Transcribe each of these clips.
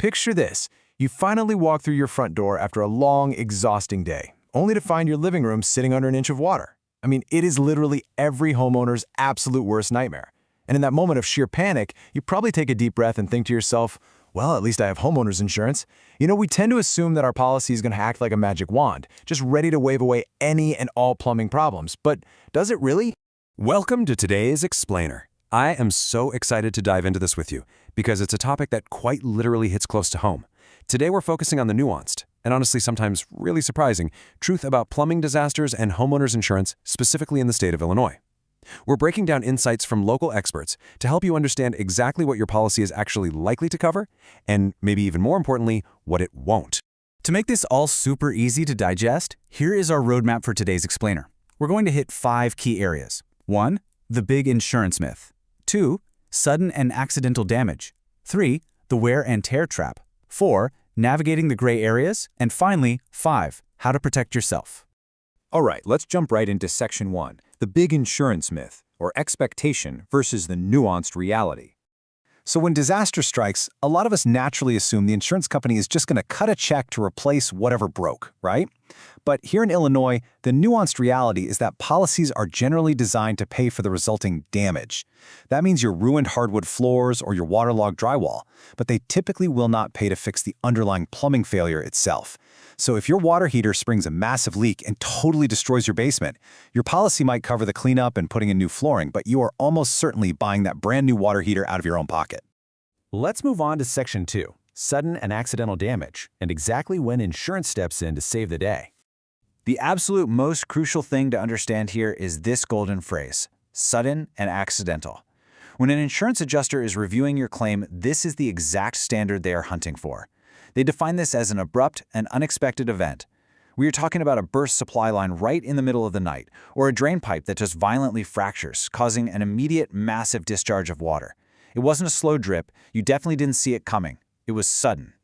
Picture this. You finally walk through your front door after a long, exhausting day, only to find your living room sitting under an inch of water. I mean, it is literally every homeowner's absolute worst nightmare. And in that moment of sheer panic, you probably take a deep breath and think to yourself, well, at least I have homeowners insurance. You know, we tend to assume that our policy is going to act like a magic wand, just ready to wave away any and all plumbing problems. But does it really? Welcome to today's Explainer. I am so excited to dive into this with you because it's a topic that quite literally hits close to home. Today we're focusing on the nuanced, and honestly sometimes really surprising, truth about plumbing disasters and homeowners insurance, specifically in the state of Illinois. We're breaking down insights from local experts to help you understand exactly what your policy is actually likely to cover, and maybe even more importantly, what it won't. To make this all super easy to digest, here is our roadmap for today's Explainer. We're going to hit 5 key areas. 1. The big insurance myth. 2. Sudden and accidental damage. 3. The wear and tear trap. 4. Navigating the gray areas. And finally, 5. How to protect yourself. All right, let's jump right into Section 1, the big insurance myth, or expectation versus the nuanced reality. So when disaster strikes, a lot of us naturally assume the insurance company is just going to cut a check to replace whatever broke, right? But here in Illinois, the nuanced reality is that policies are generally designed to pay for the resulting damage. That means your ruined hardwood floors or your waterlogged drywall, but they typically will not pay to fix the underlying plumbing failure itself. So if your water heater springs a massive leak and totally destroys your basement, your policy might cover the cleanup and putting in new flooring, but you are almost certainly buying that brand new water heater out of your own pocket. Let's move on to Section 2, sudden and accidental damage, and exactly when insurance steps in to save the day. The absolute most crucial thing to understand here is this golden phrase, sudden and accidental. When an insurance adjuster is reviewing your claim, this is the exact standard they are hunting for. They define this as an abrupt and unexpected event. We are talking about a burst supply line right in the middle of the night, or a drain pipe that just violently fractures, causing an immediate massive discharge of water. It wasn't a slow drip, you definitely didn't see it coming. It was sudden.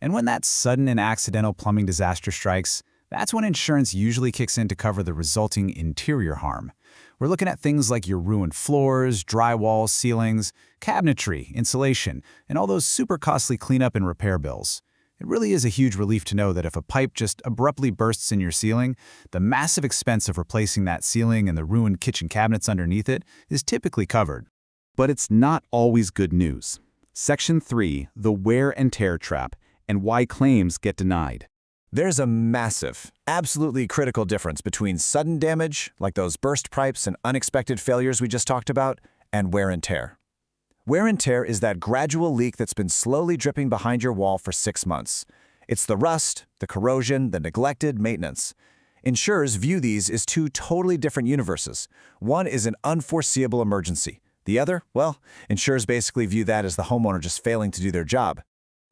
And when that sudden and accidental plumbing disaster strikes, that's when insurance usually kicks in to cover the resulting interior harm. We're looking at things like your ruined floors, drywall, ceilings, cabinetry, insulation, and all those super costly cleanup and repair bills. It really is a huge relief to know that if a pipe just abruptly bursts in your ceiling, the massive expense of replacing that ceiling and the ruined kitchen cabinets underneath it is typically covered. But it's not always good news. Section 3, the wear and tear trap, and why claims get denied. There's a massive, absolutely critical difference between sudden damage, like those burst pipes and unexpected failures we just talked about, and wear and tear. Wear and tear is that gradual leak that's been slowly dripping behind your wall for 6 months. It's the rust, the corrosion, the neglected maintenance. Insurers view these as 2 totally different universes. One is an unforeseeable emergency. The other, well, insurers basically view that as the homeowner just failing to do their job.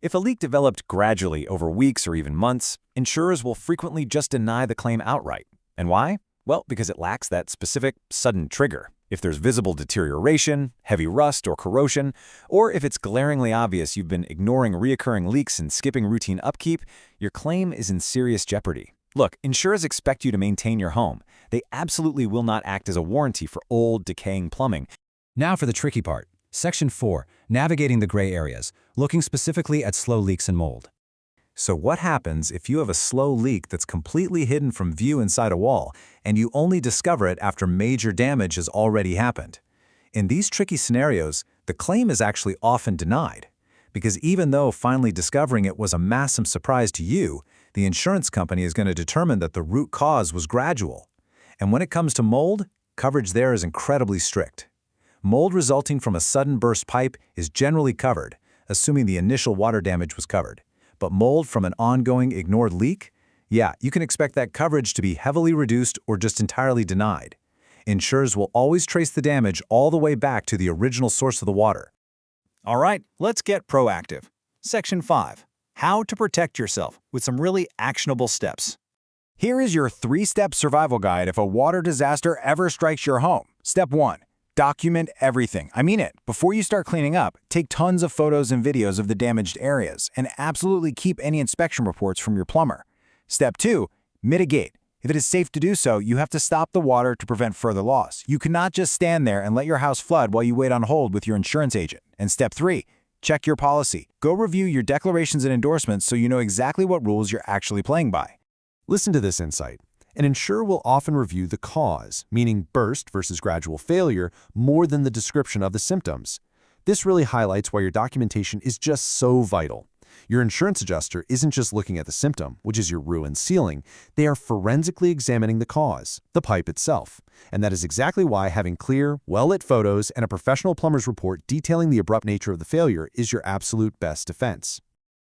If a leak developed gradually over weeks or even months, insurers will frequently just deny the claim outright. And why? Well, because it lacks that specific, sudden trigger. If there's visible deterioration, heavy rust or corrosion, or if it's glaringly obvious you've been ignoring reoccurring leaks and skipping routine upkeep, your claim is in serious jeopardy. Look, insurers expect you to maintain your home. They absolutely will not act as a warranty for old, decaying plumbing. Now for the tricky part. Section 4, navigating the gray areas, looking specifically at slow leaks and mold. So what happens if you have a slow leak that's completely hidden from view inside a wall, and you only discover it after major damage has already happened? In these tricky scenarios, the claim is actually often denied, because even though finally discovering it was a massive surprise to you, the insurance company is going to determine that the root cause was gradual. And when it comes to mold, coverage there is incredibly strict. Mold resulting from a sudden burst pipe is generally covered, assuming the initial water damage was covered. But mold from an ongoing ignored leak? Yeah, you can expect that coverage to be heavily reduced or just entirely denied. Insurers will always trace the damage all the way back to the original source of the water. All right, let's get proactive. Section 5, how to protect yourself with some really actionable steps. Here is your 3-step survival guide if a water disaster ever strikes your home. Step 1. Document everything. I mean it. Before you start cleaning up, take tons of photos and videos of the damaged areas, and absolutely keep any inspection reports from your plumber. Step 2. Mitigate. If it is safe to do so, you have to stop the water to prevent further loss. You cannot just stand there and let your house flood while you wait on hold with your insurance agent. And step 3. Check your policy. Go review your declarations and endorsements so you know exactly what rules you're actually playing by. Listen to this insight. An insurer will often review the cause, meaning burst versus gradual failure, more than the description of the symptoms. This really highlights why your documentation is just so vital. Your insurance adjuster isn't just looking at the symptom, which is your ruined ceiling. They are forensically examining the cause, the pipe itself. And that is exactly why having clear, well-lit photos and a professional plumber's report detailing the abrupt nature of the failure is your absolute best defense.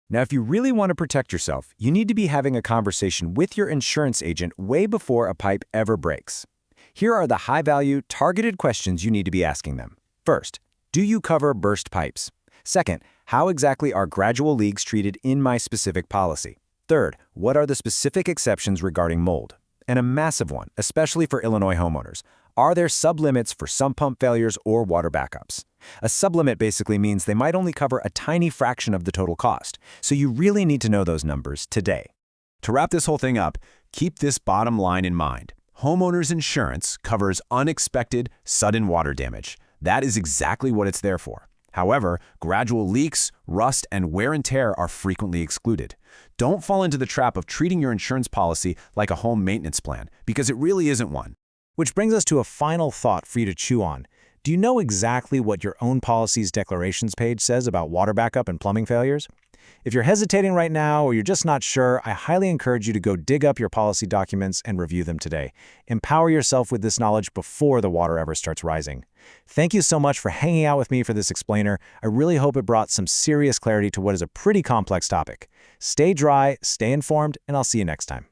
Now, if you really want to protect yourself, you need to be having a conversation with your insurance agent way before a pipe ever breaks. Here are the high-value, targeted questions you need to be asking them. First, do you cover burst pipes? Second, how exactly are gradual leaks treated in my specific policy? Third, what are the specific exceptions regarding mold? And a massive one, especially for Illinois homeowners. Are there sublimits for sump pump failures or water backups? A sublimit basically means they might only cover a tiny fraction of the total cost, so you really need to know those numbers today. To wrap this whole thing up, keep this bottom line in mind. Homeowners insurance covers unexpected, sudden water damage. That is exactly what it's there for. However, gradual leaks, rust, and wear and tear are frequently excluded. Don't fall into the trap of treating your insurance policy like a home maintenance plan, because it really isn't one. Which brings us to a final thought for you to chew on. Do you know exactly what your own policy's declarations page says about water backup and plumbing failures? If you're hesitating right now or you're just not sure, I highly encourage you to go dig up your policy documents and review them today. Empower yourself with this knowledge before the water ever starts rising. Thank you so much for hanging out with me for this explainer. I really hope it brought some serious clarity to what is a pretty complex topic. Stay dry, stay informed, and I'll see you next time.